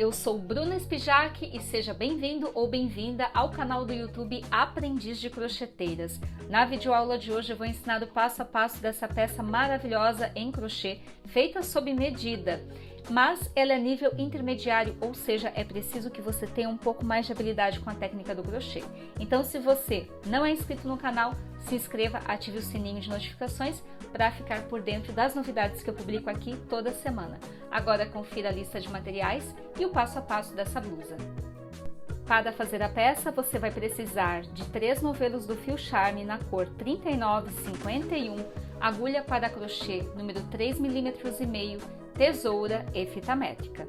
eu sou Bruna Spijac e seja bem-vindo ou bem-vinda ao canal do YouTube Aprendiz de Crocheteiras. Na videoaula de hoje eu vou ensinar o passo a passo dessa peça maravilhosa em crochê, feita sob medida. Mas ela é nível intermediário, ou seja, é preciso que você tenha um pouco mais de habilidade com a técnica do crochê. Então, se você não é inscrito no canal, se inscreva, ative o sininho de notificações para ficar por dentro das novidades que eu publico aqui toda semana. Agora confira a lista de materiais e o passo a passo dessa blusa. Para fazer a peça, você vai precisar de 3 novelos do fio charme na cor 39,51, agulha para crochê número 3,5 mm, tesoura e fita métrica.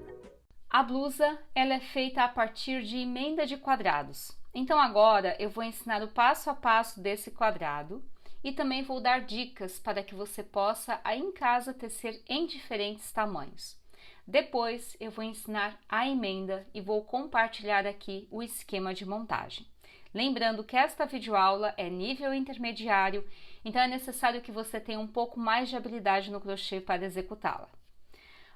A blusa ela é feita a partir de emenda de quadrados. Então agora eu vou ensinar o passo a passo desse quadrado e também vou dar dicas para que você possa aí em casa tecer em diferentes tamanhos. Depois eu vou ensinar a emenda e vou compartilhar aqui o esquema de montagem. Lembrando que esta videoaula é nível intermediário, então é necessário que você tenha um pouco mais de habilidade no crochê para executá-la.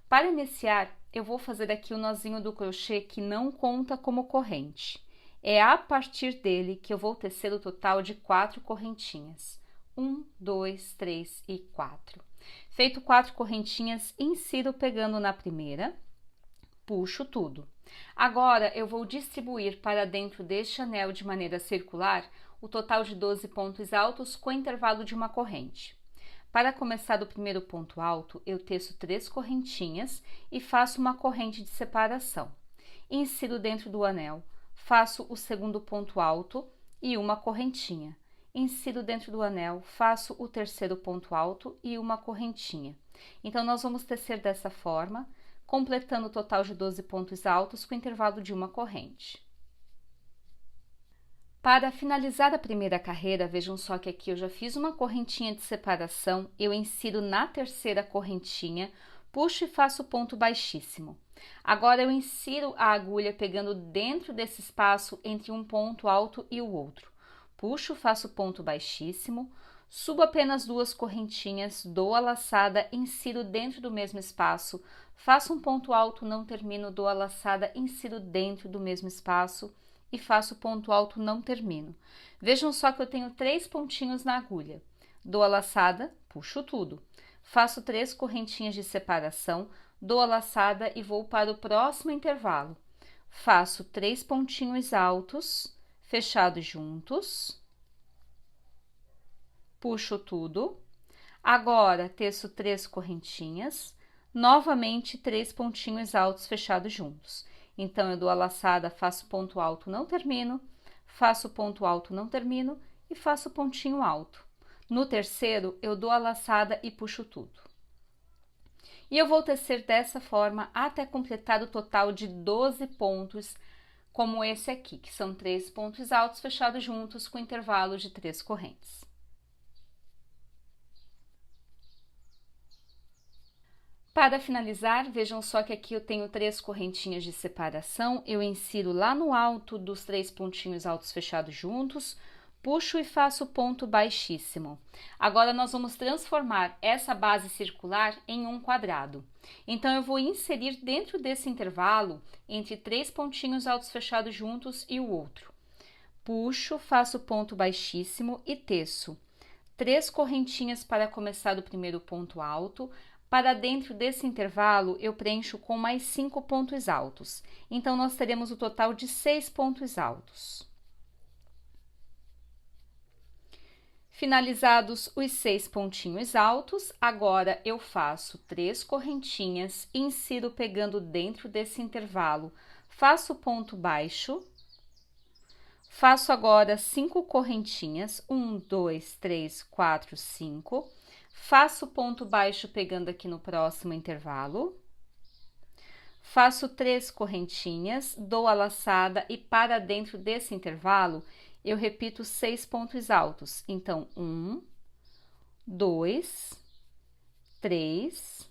Para iniciar, eu vou fazer aqui o nozinho do crochê que não conta como corrente. É a partir dele que eu vou tecer o total de 4 correntinhas. 1, 2, 3 e 4. Feito 4 correntinhas, insiro pegando na primeira, puxo tudo. Agora, eu vou distribuir para dentro deste anel de maneira circular o total de 12 pontos altos com intervalo de uma corrente. Para começar do primeiro ponto alto, eu teço 3 correntinhas e faço uma corrente de separação. Insiro dentro do anel, faço o segundo ponto alto e uma correntinha. Insiro dentro do anel, faço o terceiro ponto alto e uma correntinha. Então, nós vamos tecer dessa forma, completando o total de 12 pontos altos com intervalo de uma corrente. Para finalizar a primeira carreira, vejam só que aqui eu já fiz uma correntinha de separação, eu insiro na terceira correntinha, puxo e faço ponto baixíssimo. Agora eu insiro a agulha pegando dentro desse espaço entre um ponto alto e o outro. Puxo, faço ponto baixíssimo, subo apenas 2 correntinhas, dou a laçada, insiro dentro do mesmo espaço, faço um ponto alto, não termino, dou a laçada, insiro dentro do mesmo espaço e faço ponto alto, não termino. Vejam só que eu tenho 3 pontinhos na agulha. Dou a laçada, puxo tudo. Faço 3 correntinhas de separação, dou a laçada e vou para o próximo intervalo. Faço 3 pontinhos altos, fechados juntos. Puxo tudo. Agora, teço 3 correntinhas, novamente 3 pontinhos altos fechados juntos. Então, eu dou a laçada, faço ponto alto, não termino, faço ponto alto, não termino e faço pontinho alto. No terceiro, eu dou a laçada e puxo tudo. E eu vou tecer dessa forma até completar o total de 12 pontos, como esse aqui, que são 3 pontos altos fechados juntos com intervalo de 3 correntes. Para finalizar, vejam só que aqui eu tenho 3 correntinhas de separação, eu insiro lá no alto dos 3 pontinhos altos fechados juntos, puxo e faço ponto baixíssimo. Agora, nós vamos transformar essa base circular em um quadrado. Então, eu vou inserir dentro desse intervalo, entre 3 pontinhos altos fechados juntos e o outro. Puxo, faço ponto baixíssimo e teço 3 correntinhas para começar do primeiro ponto alto. Para dentro desse intervalo, eu preencho com mais 5 pontos altos. Então, nós teremos o total de 6 pontos altos. Finalizados os 6 pontinhos altos, agora eu faço 3 correntinhas, insiro pegando dentro desse intervalo, faço ponto baixo, faço agora 5 correntinhas, 1, 2, 3, 4, 5, faço ponto baixo pegando aqui no próximo intervalo, faço 3 correntinhas, dou a laçada e para dentro desse intervalo, eu repito 6 pontos altos. Então, 1, 2, 3,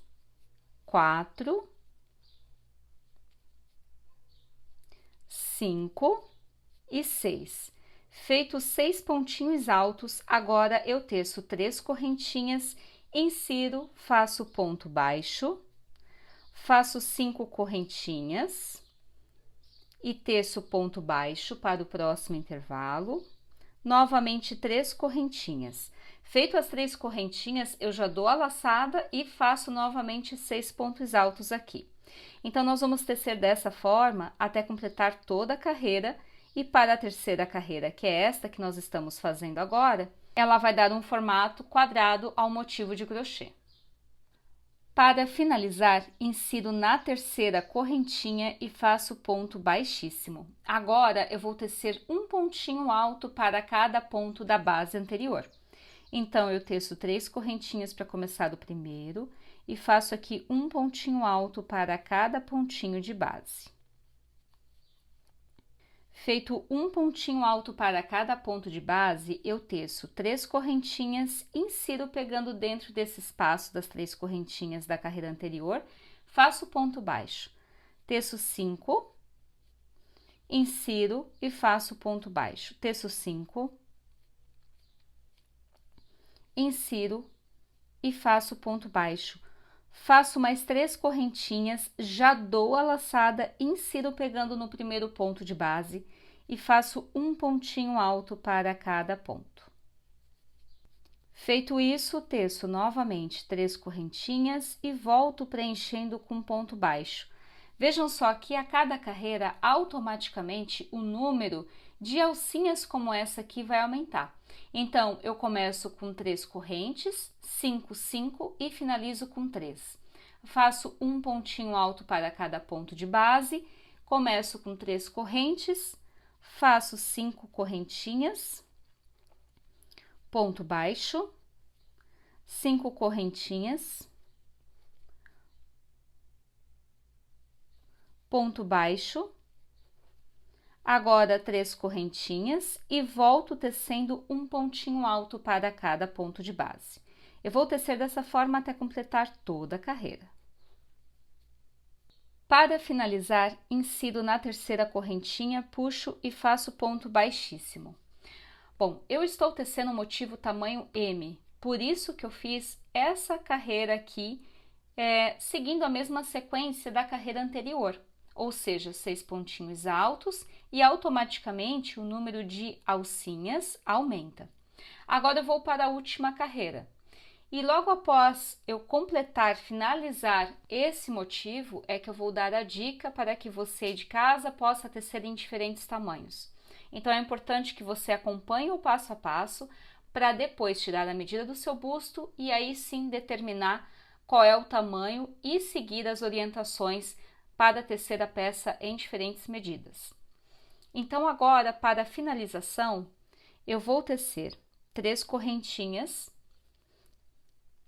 4, 5 e 6. Feitos 6 pontinhos altos, agora eu teço 3 correntinhas, insiro, faço ponto baixo, faço 5 correntinhas, e teço ponto baixo para o próximo intervalo. Novamente 3 correntinhas. Feito as 3 correntinhas, eu já dou a laçada e faço novamente 6 pontos altos aqui. Então, nós vamos tecer dessa forma até completar toda a carreira, e para a terceira carreira, que é esta que nós estamos fazendo agora, ela vai dar um formato quadrado ao motivo de crochê. Para finalizar, insiro na terceira correntinha e faço ponto baixíssimo. Agora, eu vou tecer um pontinho alto para cada ponto da base anterior. Então, eu teço 3 correntinhas para começar o primeiro e faço aqui um pontinho alto para cada pontinho de base. Feito um pontinho alto para cada ponto de base, eu teço 3 correntinhas, insiro pegando dentro desse espaço das 3 correntinhas da carreira anterior, faço ponto baixo. Teço 5, insiro e faço ponto baixo. Teço 5, insiro e faço ponto baixo. Faço mais 3 correntinhas, já dou a laçada, insiro pegando no primeiro ponto de base e faço um pontinho alto para cada ponto. Feito isso, teço novamente 3 correntinhas e volto preenchendo com ponto baixo. Vejam só que a cada carreira, automaticamente, o número de alcinhas como essa aqui vai aumentar. Então, eu começo com 3 correntes, 5, 5 e finalizo com 3. Faço um pontinho alto para cada ponto de base, começo com 3 correntes, faço 5 correntinhas, ponto baixo, 5 correntinhas, ponto baixo, agora 3 correntinhas e volto tecendo um pontinho alto para cada ponto de base. Eu vou tecer dessa forma até completar toda a carreira. Para finalizar, insiro na terceira correntinha, puxo e faço ponto baixíssimo. Bom, eu estou tecendo o motivo tamanho M, por isso que eu fiz essa carreira aqui, seguindo a mesma sequência da carreira anterior. Ou seja, 6 pontinhos altos e automaticamente o número de alcinhas aumenta. Agora eu vou para a última carreira. E logo após eu completar, finalizar esse motivo, é que eu vou dar a dica para que você de casa possa tecer em diferentes tamanhos. Então, é importante que você acompanhe o passo a passo para depois tirar a medida do seu busto e aí sim determinar qual é o tamanho e seguir as orientações para tecer a peça em diferentes medidas. Então, agora, para a finalização, eu vou tecer 3 correntinhas,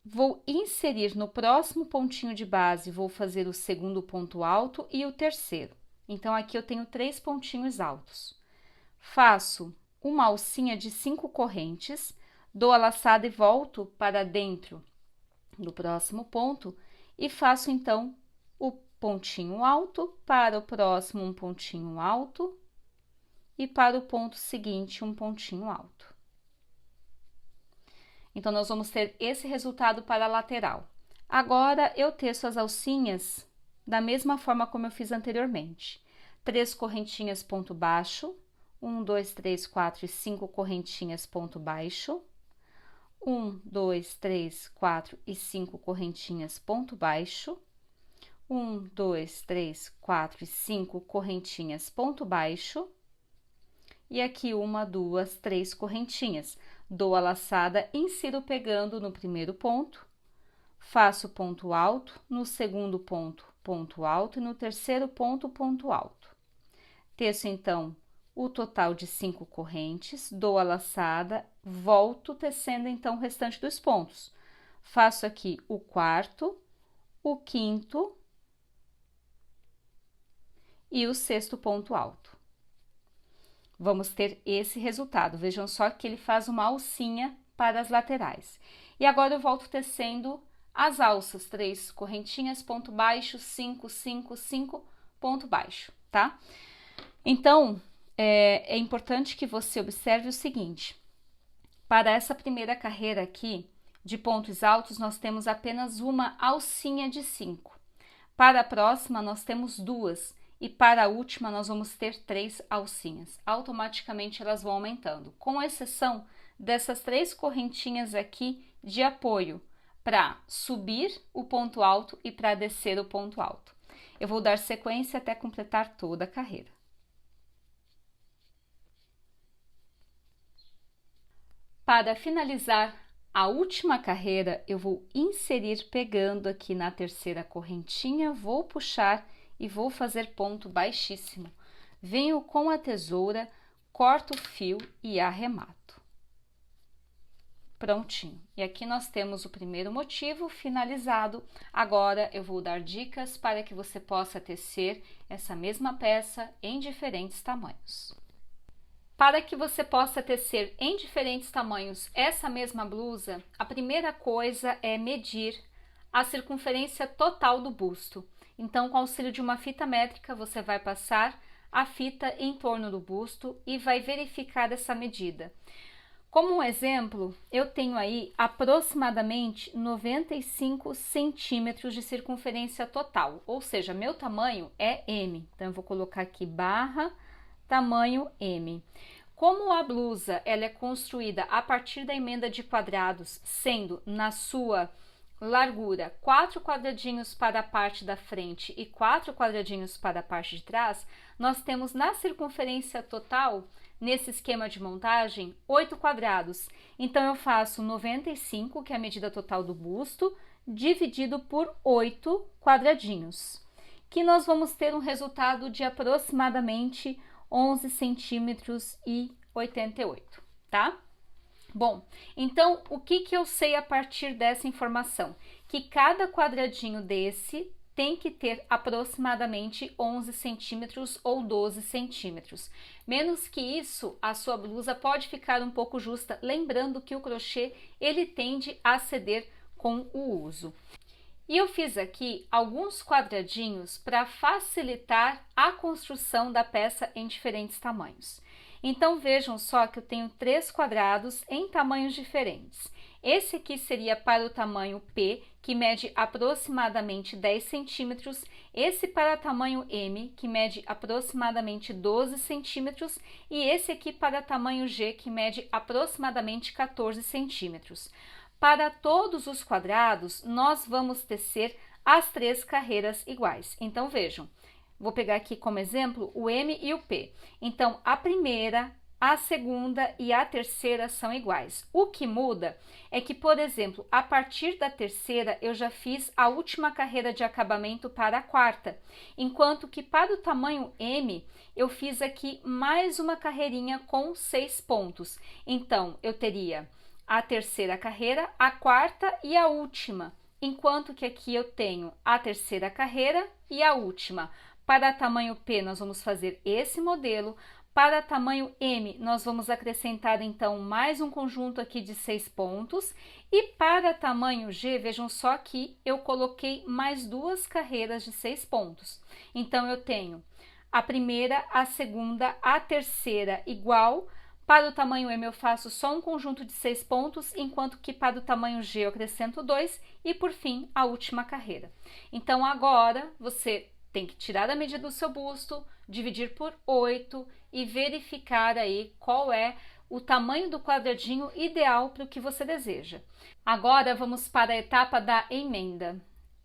vou inserir no próximo pontinho de base, vou fazer o segundo ponto alto e o terceiro. Então, aqui eu tenho 3 pontinhos altos. Faço uma alcinha de 5 correntes, dou a laçada e volto para dentro do próximo ponto e faço, então, o pontinho alto, para o próximo um pontinho alto e para o ponto seguinte um pontinho alto. Então, nós vamos ter esse resultado para a lateral. Agora, eu teço as alcinhas da mesma forma como eu fiz anteriormente. 3 correntinhas, ponto baixo, 1, 2, 3, 4 e 5 correntinhas, ponto baixo, 1, 2, 3, 4 e 5 correntinhas, ponto baixo, 1, 2, 3, 4 e 5 correntinhas, ponto baixo, e aqui 1, 2, 3 correntinhas. Dou a laçada, insiro pegando no primeiro ponto, faço ponto alto, no segundo ponto, ponto alto e no terceiro ponto, ponto alto. Teço, então, o total de 5 correntes, dou a laçada, volto tecendo, então, o restante dos pontos. Faço aqui o quarto, o quinto e o sexto ponto alto. Vamos ter esse resultado. Vejam só que ele faz uma alcinha para as laterais. E agora eu volto tecendo as alças, 3 correntinhas, ponto baixo, 5, 5, 5, ponto baixo, tá? Então, é importante que você observe o seguinte. Para essa primeira carreira aqui, de pontos altos, nós temos apenas uma alcinha de 5. Para a próxima, nós temos 2. e para a última nós vamos ter 3 alcinhas. Automaticamente elas vão aumentando, com exceção dessas 3 correntinhas aqui de apoio para subir o ponto alto e para descer o ponto alto. Eu vou dar sequência até completar toda a carreira. Para finalizar a última carreira, eu vou inserir pegando aqui na terceira correntinha, vou puxar e vou fazer ponto baixíssimo. Venho com a tesoura, corto o fio e arremato. Prontinho. E aqui nós temos o primeiro motivo finalizado. Agora eu vou dar dicas para que você possa tecer essa mesma peça em diferentes tamanhos. Para que você possa tecer em diferentes tamanhos essa mesma blusa, a primeira coisa é medir a circunferência total do busto. Então, com auxílio de uma fita métrica, você vai passar a fita em torno do busto e vai verificar essa medida. Como um exemplo, eu tenho aí aproximadamente 95 centímetros de circunferência total, ou seja, meu tamanho é M. Então, eu vou colocar aqui barra tamanho M. Como a blusa ela é construída a partir da emenda de quadrados, sendo na sua largura 4 quadradinhos para a parte da frente e 4 quadradinhos para a parte de trás, nós temos na circunferência total, nesse esquema de montagem, 8 quadrados. Então, eu faço 95, que é a medida total do busto, dividido por 8 quadradinhos, que nós vamos ter um resultado de aproximadamente 11 centímetros e 88, tá? Bom, então, o que eu sei a partir dessa informação? Que cada quadradinho desse tem que ter aproximadamente 11 centímetros ou 12 centímetros. Menos que isso, a sua blusa pode ficar um pouco justa, lembrando que o crochê, ele tende a ceder com o uso. E eu fiz aqui alguns quadradinhos para facilitar a construção da peça em diferentes tamanhos. Então, vejam só que eu tenho 3 quadrados em tamanhos diferentes. Esse aqui seria para o tamanho P, que mede aproximadamente 10 centímetros. Esse para o tamanho M, que mede aproximadamente 12 centímetros. E esse aqui para o tamanho G, que mede aproximadamente 14 centímetros. Para todos os quadrados, nós vamos tecer as 3 carreiras iguais. Então, vejam. Vou pegar aqui como exemplo o M e o P. Então, a primeira, a segunda e a terceira são iguais. O que muda é que, por exemplo, a partir da terceira eu já fiz a última carreira de acabamento para a quarta, enquanto que para o tamanho M eu fiz aqui mais uma carreirinha com 6 pontos. Então, eu teria a terceira carreira, a quarta e a última, enquanto que aqui eu tenho a terceira carreira e a última. Para tamanho P, nós vamos fazer esse modelo. Para tamanho M, nós vamos acrescentar, então, mais um conjunto aqui de 6 pontos. E para tamanho G, vejam só que eu coloquei mais 2 carreiras de 6 pontos. Então, eu tenho a primeira, a segunda, a terceira igual. Para o tamanho M, eu faço só um conjunto de 6 pontos, enquanto que para o tamanho G, eu acrescento 2. E, por fim, a última carreira. Então, agora, você tem que tirar a medida do seu busto, dividir por 8 e verificar aí qual é o tamanho do quadradinho ideal para o que você deseja. Agora vamos para a etapa da emenda.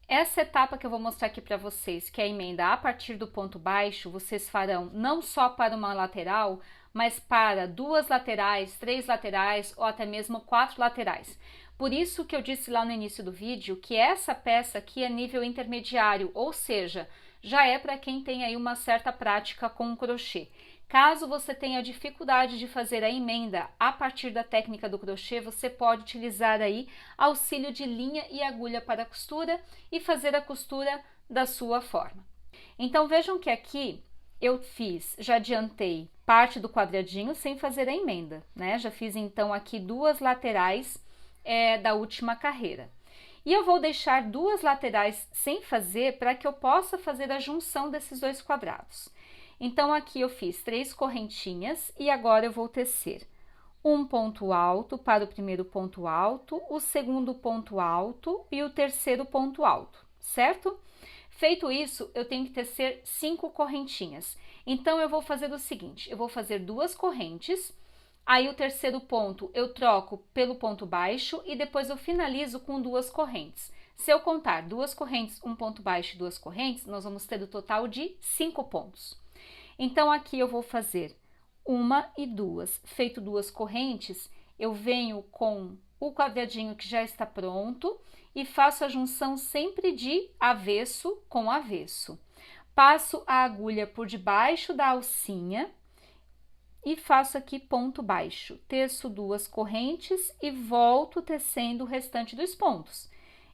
Essa etapa que eu vou mostrar aqui para vocês, que é a emenda a partir do ponto baixo, vocês farão não só para uma lateral, mas para 2 laterais, 3 laterais ou até mesmo 4 laterais. Por isso que eu disse lá no início do vídeo que essa peça aqui é nível intermediário, ou seja, já é para quem tem aí uma certa prática com o crochê. Caso você tenha dificuldade de fazer a emenda a partir da técnica do crochê, você pode utilizar aí auxílio de linha e agulha para a costura e fazer a costura da sua forma. Então, vejam que aqui eu já adiantei parte do quadradinho sem fazer a emenda, né? Já fiz então aqui 2 laterais da última carreira. E eu vou deixar 2 laterais sem fazer para que eu possa fazer a junção desses 2 quadrados. Então, aqui eu fiz 3 correntinhas e agora eu vou tecer um ponto alto para o primeiro ponto alto, o segundo ponto alto e o terceiro ponto alto, certo? Feito isso, eu tenho que tecer 5 correntinhas. Então, eu vou fazer o seguinte, eu vou fazer 2 correntes, aí o terceiro ponto eu troco pelo ponto baixo e depois eu finalizo com 2 correntes. Se eu contar 2 correntes, um ponto baixo e 2 correntes, nós vamos ter o total de 5 pontos. Então, aqui eu vou fazer 1 e 2. Feito 2 correntes, eu venho com o quadradinho que já está pronto e faço a junção sempre de avesso com avesso. Passo a agulha por debaixo da alcinha e faço aqui ponto baixo. Teço 2 correntes e volto tecendo o restante dos pontos.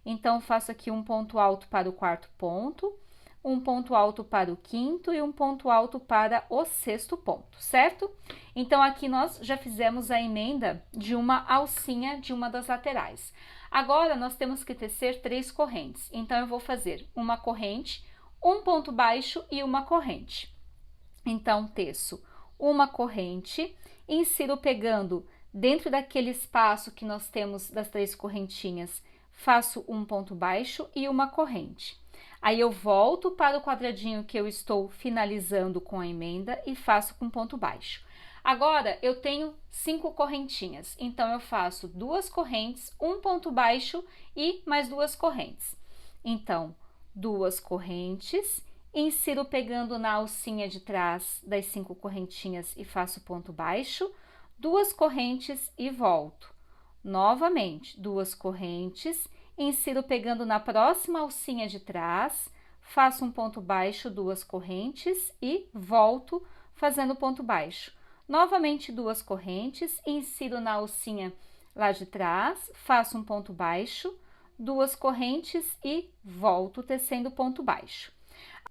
Então, faço aqui um ponto alto para o 4º ponto, um ponto alto para o 5º e um ponto alto para o 6º ponto, certo? Então, aqui nós já fizemos a emenda de uma alcinha de uma das laterais. Agora, nós temos que tecer 3 correntes. Então, eu vou fazer uma corrente, um ponto baixo e uma corrente. Então, teço uma corrente, insiro pegando dentro daquele espaço que nós temos das 3 correntinhas, faço um ponto baixo e uma corrente. Aí eu volto para o quadradinho que eu estou finalizando com a emenda e faço com ponto baixo. Agora, eu tenho 5 correntinhas, então eu faço 2 correntes, um ponto baixo e mais 2 correntes. Então, 2 correntes, insiro pegando na alcinha de trás das 5 correntinhas e faço ponto baixo, 2 correntes e volto. Novamente, 2 correntes, insiro pegando na próxima alcinha de trás, faço um ponto baixo, 2 correntes e volto fazendo ponto baixo. Novamente 2 correntes, insiro na alcinha lá de trás, faço um ponto baixo, 2 correntes e volto tecendo ponto baixo.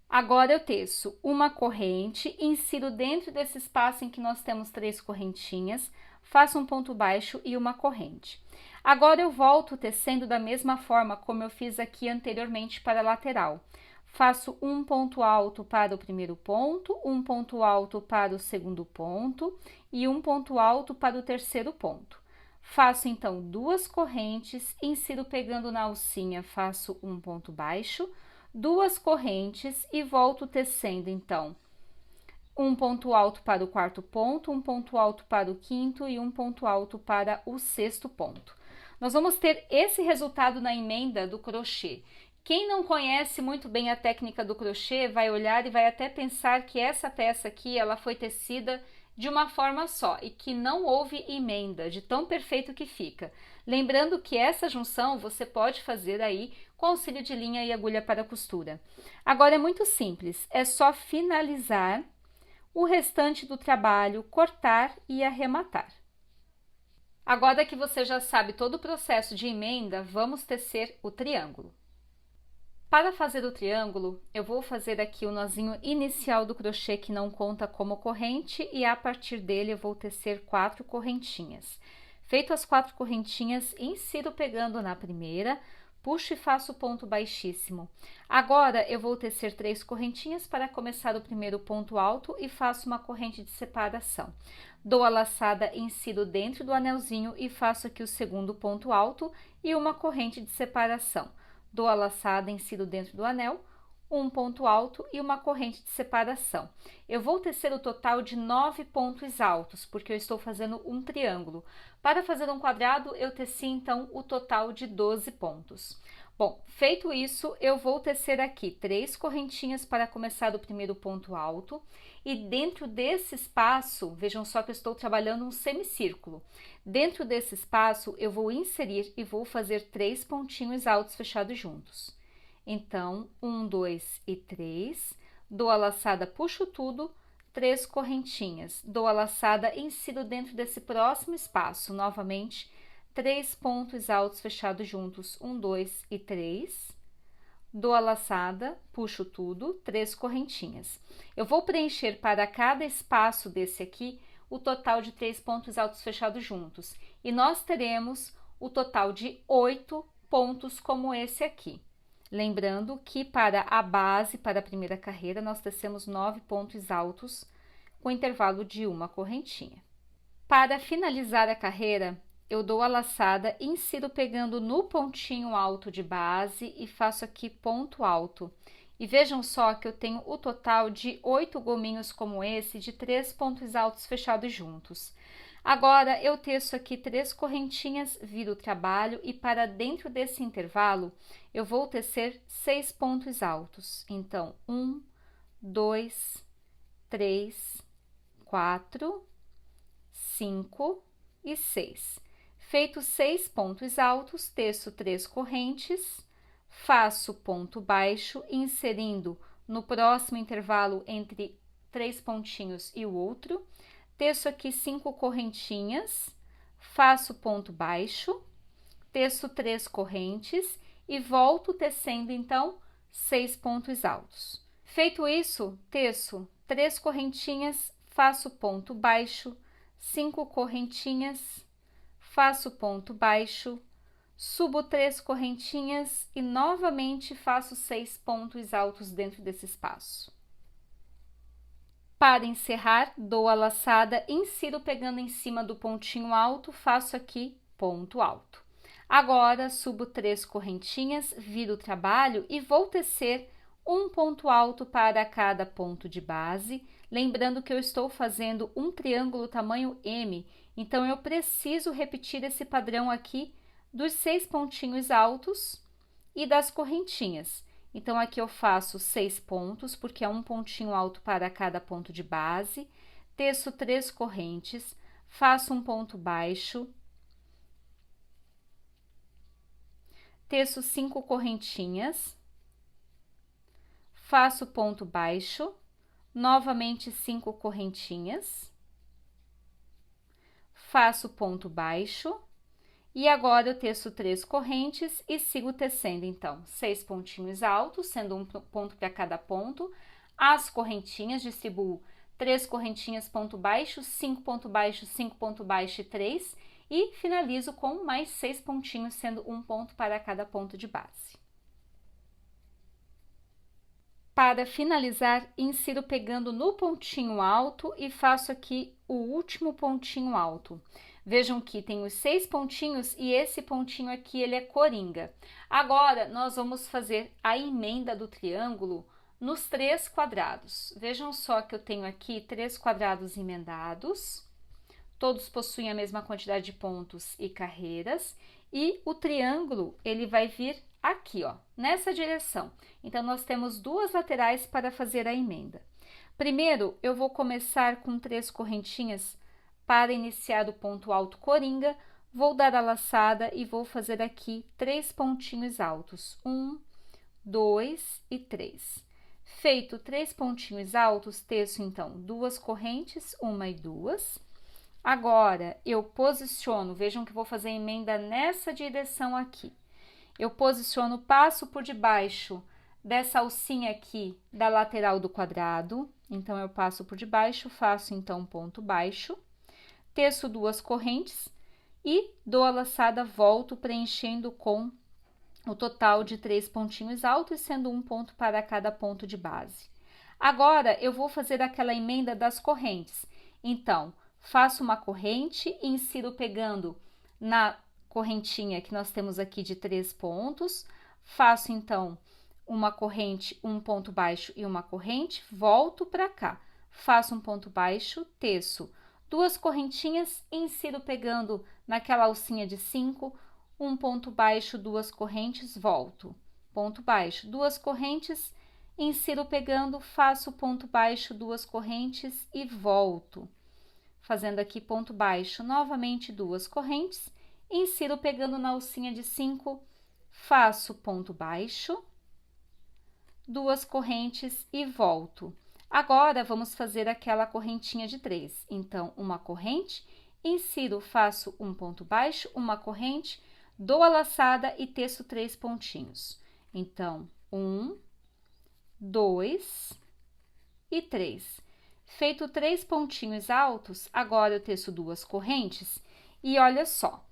Agora eu teço uma corrente, insiro dentro desse espaço em que nós temos 3 correntinhas, faço um ponto baixo e uma corrente. Agora eu volto tecendo da mesma forma como eu fiz aqui anteriormente para a lateral. Faço um ponto alto para o primeiro ponto, um ponto alto para o segundo ponto e um ponto alto para o terceiro ponto. Faço então 2 correntes, insiro pegando na alcinha, faço um ponto baixo, 2 correntes e volto tecendo então um ponto alto para o 4º ponto, um ponto alto para o 5º e um ponto alto para o 6º ponto. Nós vamos ter esse resultado na emenda do crochê. Quem não conhece muito bem a técnica do crochê vai olhar e vai até pensar que essa peça aqui ela foi tecida de uma forma só e que não houve emenda, de tão perfeito que fica. Lembrando que essa junção você pode fazer aí com auxílio de linha e agulha para costura. Agora é muito simples, é só finalizar o restante do trabalho, cortar e arrematar. Agora que você já sabe todo o processo de emenda, vamos tecer o triângulo. Para fazer o triângulo, eu vou fazer aqui o nozinho inicial do crochê que não conta como corrente e a partir dele eu vou tecer 4 correntinhas. Feito as 4 correntinhas, insiro pegando na primeira, puxo e faço ponto baixíssimo. Agora, eu vou tecer 3 correntinhas para começar o primeiro ponto alto e faço uma corrente de separação. Dou a laçada, insiro dentro do anelzinho e faço aqui o segundo ponto alto e uma corrente de separação. Dou a laçada, insiro dentro do anel, um ponto alto e uma corrente de separação. Eu vou tecer o total de 9 pontos altos, porque eu estou fazendo um triângulo. Para fazer um quadrado, eu teci então o total de 12 pontos. Bom, feito isso, eu vou tecer aqui 3 correntinhas para começar o primeiro ponto alto. E dentro desse espaço, vejam só que eu estou trabalhando um semicírculo. Dentro desse espaço, eu vou inserir e vou fazer 3 pontinhos altos fechados juntos. Então, 1, 2 e 3, dou a laçada, puxo tudo, 3 correntinhas, dou a laçada, insiro dentro desse próximo espaço, novamente, 3 pontos altos fechados juntos, 1, 2 e 3, dou a laçada, puxo tudo, 3 correntinhas. Eu vou preencher para cada espaço desse aqui o total de 3 pontos altos fechados juntos, e nós teremos o total de 8 pontos como esse aqui. Lembrando que para a base, para a primeira carreira, nós tecemos 9 pontos altos com intervalo de uma correntinha. Para finalizar a carreira, eu dou a laçada, insiro pegando no pontinho alto de base e faço aqui ponto alto. E vejam só que eu tenho o total de 8 gominhos como esse, de 3 pontos altos fechados juntos. Agora, eu teço aqui 3 correntinhas, viro o trabalho e para dentro desse intervalo, eu vou tecer 6 pontos altos. Então, 1, 2, 3, 4, 5 e 6. Feito 6 pontos altos, teço 3 correntes, faço ponto baixo, inserindo no próximo intervalo entre 3 pontinhos e o outro, teço aqui 5 correntinhas, faço ponto baixo, teço 3 correntes e volto tecendo então 6 pontos altos. Feito isso, teço 3 correntinhas, faço ponto baixo, 5 correntinhas, faço ponto baixo, subo 3 correntinhas e novamente faço 6 pontos altos dentro desse espaço. Para encerrar, dou a laçada, insiro pegando em cima do pontinho alto, faço aqui ponto alto. Agora, subo 3 correntinhas, viro o trabalho e vou tecer um ponto alto para cada ponto de base, lembrando que eu estou fazendo um triângulo tamanho M, então eu preciso repetir esse padrão aqui dos 6 pontinhos altos e das correntinhas. Então, aqui eu faço 6 pontos, porque é um pontinho alto para cada ponto de base, teço 3 correntes, faço um ponto baixo, teço 5 correntinhas, faço ponto baixo, novamente 5 correntinhas, faço ponto baixo, e agora eu teço 3 correntes e sigo tecendo, então, 6 pontinhos altos, sendo um ponto para cada ponto, as correntinhas, distribuo 3 correntinhas, ponto baixo, 5 ponto baixo, 5 ponto baixo e 3, e finalizo com mais 6 pontinhos, sendo um ponto para cada ponto de base. Para finalizar, insiro pegando no pontinho alto e faço aqui o último pontinho alto. Vejam que tem os 6 pontinhos e esse pontinho aqui, ele é coringa. Agora, nós vamos fazer a emenda do triângulo nos 3 quadrados. Vejam só que eu tenho aqui 3 quadrados emendados, todos possuem a mesma quantidade de pontos e carreiras, e o triângulo, ele vai vir aqui, ó, nessa direção. Então, nós temos 2 laterais para fazer a emenda. Primeiro, eu vou começar com 3 correntinhas para iniciar o ponto alto coringa, vou dar a laçada e vou fazer aqui 3 pontinhos altos, 1, 2 e 3. Feito 3 pontinhos altos, teço então 2 correntes, 1 e 2. Agora, eu posiciono, vejam que vou fazer a emenda nessa direção aqui. Eu posiciono, passo por debaixo dessa alcinha aqui da lateral do quadrado, então eu passo por debaixo, faço então ponto baixo, teço 2 correntes e dou a laçada, volto preenchendo com o total de 3 pontinhos altos, sendo um ponto para cada ponto de base. Agora, eu vou fazer aquela emenda das correntes. Então, faço uma corrente e insiro pegando na correntinha que nós temos aqui de 3 pontos, faço então uma corrente, um ponto baixo e uma corrente, volto para cá, faço um ponto baixo, teço 2 correntinhas, insiro pegando naquela alcinha de 5, um ponto baixo, 2 correntes, volto, ponto baixo, 2 correntes, insiro pegando, faço ponto baixo, 2 correntes e volto. Fazendo aqui ponto baixo, novamente 2 correntes, insiro pegando na alcinha de 5, faço ponto baixo, 2 correntes e volto. Agora, vamos fazer aquela correntinha de 3. Então, uma corrente, insiro, faço um ponto baixo, uma corrente, dou a laçada e teço 3 pontinhos. Então, 1, 2 e 3. Feito 3 pontinhos altos, agora eu teço 2 correntes e olha só,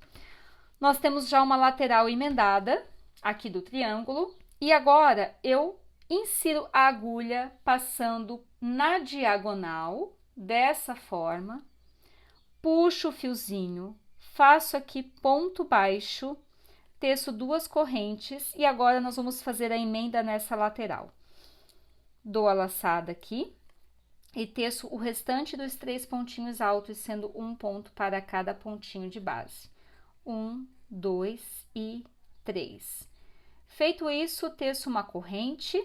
nós temos já uma lateral emendada aqui do triângulo e agora eu insiro a agulha passando na diagonal, dessa forma, puxo o fiozinho, faço aqui ponto baixo, teço 2 correntes e agora nós vamos fazer a emenda nessa lateral. dou a laçada aqui e teço o restante dos 3 pontinhos altos, sendo um ponto para cada pontinho de base. 1, 2 e 3. Feito isso, teço uma corrente,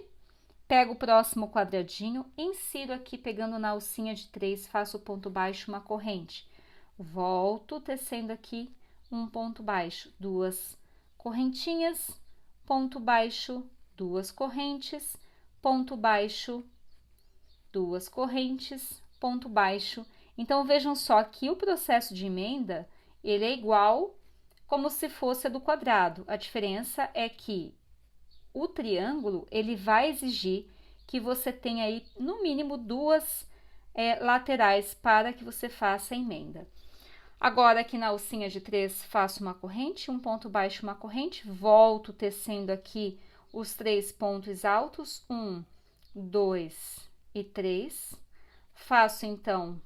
pego o próximo quadradinho, insiro aqui pegando na alcinha de 3, faço o ponto baixo, uma corrente. Volto tecendo aqui um ponto baixo, 2 correntinhas, ponto baixo, 2 correntes, ponto baixo, 2 correntes, ponto baixo. Então, vejam só que o processo de emenda, ele é igual como se fosse a do quadrado. A diferença é que o triângulo, ele vai exigir que você tenha aí, no mínimo, 2 laterais para que você faça a emenda. Agora, aqui na alcinha de 3, faço uma corrente, um ponto baixo, uma corrente, volto tecendo aqui os 3 pontos altos, 1, 2 e 3. Faço, então,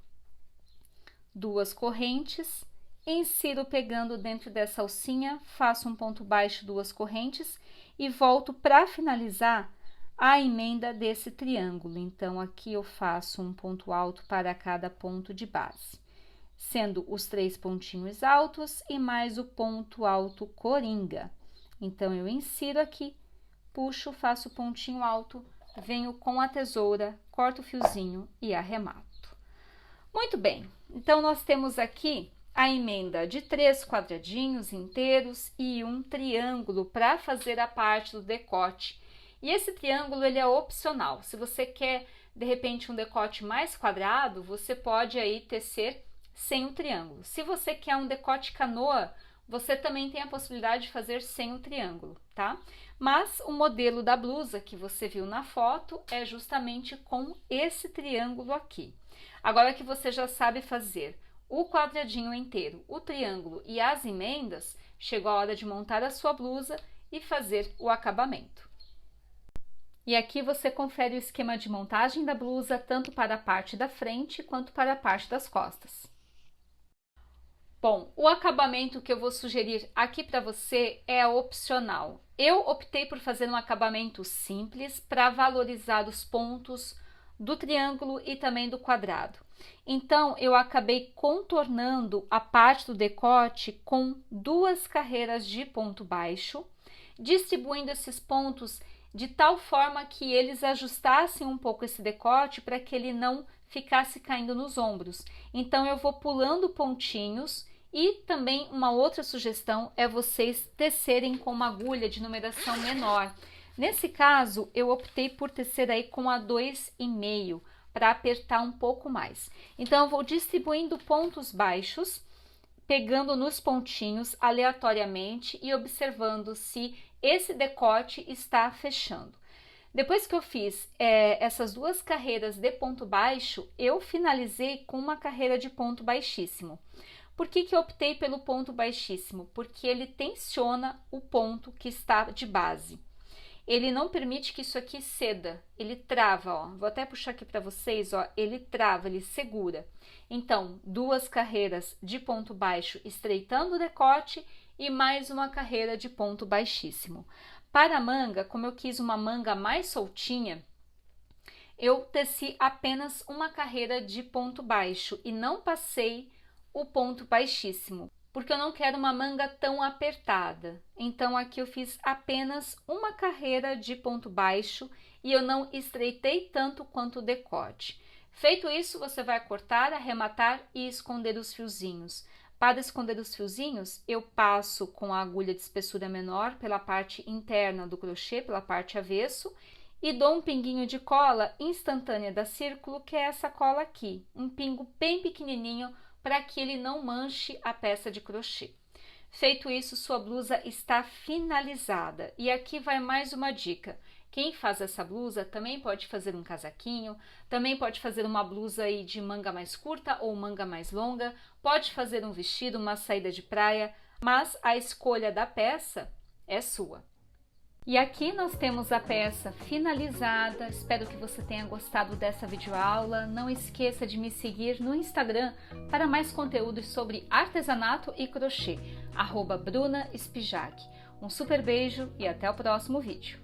2 correntes, insiro pegando dentro dessa alcinha, faço um ponto baixo, 2 correntes e volto para finalizar a emenda desse triângulo. Então, aqui eu faço um ponto alto para cada ponto de base, sendo os 3 pontinhos altos e mais o ponto alto coringa. Então, eu insiro aqui, puxo, faço pontinho alto, venho com a tesoura, corto o fiozinho e arremato. Muito bem, então nós temos aqui a emenda de 3 quadradinhos inteiros e um triângulo para fazer a parte do decote. E esse triângulo, ele é opcional. Se você quer, de repente, um decote mais quadrado, você pode aí tecer sem o triângulo. Se você quer um decote canoa, você também tem a possibilidade de fazer sem o triângulo, tá? Mas o modelo da blusa que você viu na foto é justamente com esse triângulo aqui. Agora que você já sabe fazer o quadradinho inteiro, o triângulo e as emendas, chegou a hora de montar a sua blusa e fazer o acabamento. E aqui você confere o esquema de montagem da blusa, tanto para a parte da frente quanto para a parte das costas. Bom, o acabamento que eu vou sugerir aqui para você é opcional. Eu optei por fazer um acabamento simples para valorizar os pontos do triângulo e também do quadrado. Então, eu acabei contornando a parte do decote com 2 carreiras de ponto baixo, distribuindo esses pontos de tal forma que eles ajustassem um pouco esse decote para que ele não ficasse caindo nos ombros. Então, eu vou pulando pontinhos. E também uma outra sugestão é vocês tecerem com uma agulha de numeração menor. Nesse caso, eu optei por tecer aí com a 2,5 para apertar um pouco mais. Então, eu vou distribuindo pontos baixos, pegando nos pontinhos aleatoriamente e observando se esse decote está fechando. Depois que eu fiz essas 2 carreiras de ponto baixo, eu finalizei com uma carreira de ponto baixíssimo. Por que eu optei pelo ponto baixíssimo? Porque ele tensiona o ponto que está de base. Ele não permite que isso aqui ceda, ele trava, ó. Vou até puxar aqui para vocês, ó, ele trava, ele segura. Então, 2 carreiras de ponto baixo estreitando o decote e mais uma carreira de ponto baixíssimo. Para a manga, como eu quis uma manga mais soltinha, eu teci apenas uma carreira de ponto baixo e não passei o ponto baixíssimo, porque eu não quero uma manga tão apertada. Então, aqui eu fiz apenas uma carreira de ponto baixo e eu não estreitei tanto quanto o decote. Feito isso, você vai cortar, arrematar e esconder os fiozinhos. Para esconder os fiozinhos, eu passo com a agulha de espessura menor pela parte interna do crochê, pela parte avesso, e dou um pinguinho de cola instantânea da Círculo, que é essa cola aqui, um pingo bem pequenininho, para que ele não manche a peça de crochê. Feito isso, sua blusa está finalizada. E aqui vai mais uma dica. Quem faz essa blusa também pode fazer um casaquinho, também pode fazer uma blusa aí de manga mais curta ou manga mais longa, pode fazer um vestido, uma saída de praia, mas a escolha da peça é sua. E aqui nós temos a peça finalizada. Espero que você tenha gostado dessa videoaula. Não esqueça de me seguir no Instagram para mais conteúdos sobre artesanato e crochê, @Bruna Spijac. Um super beijo e até o próximo vídeo.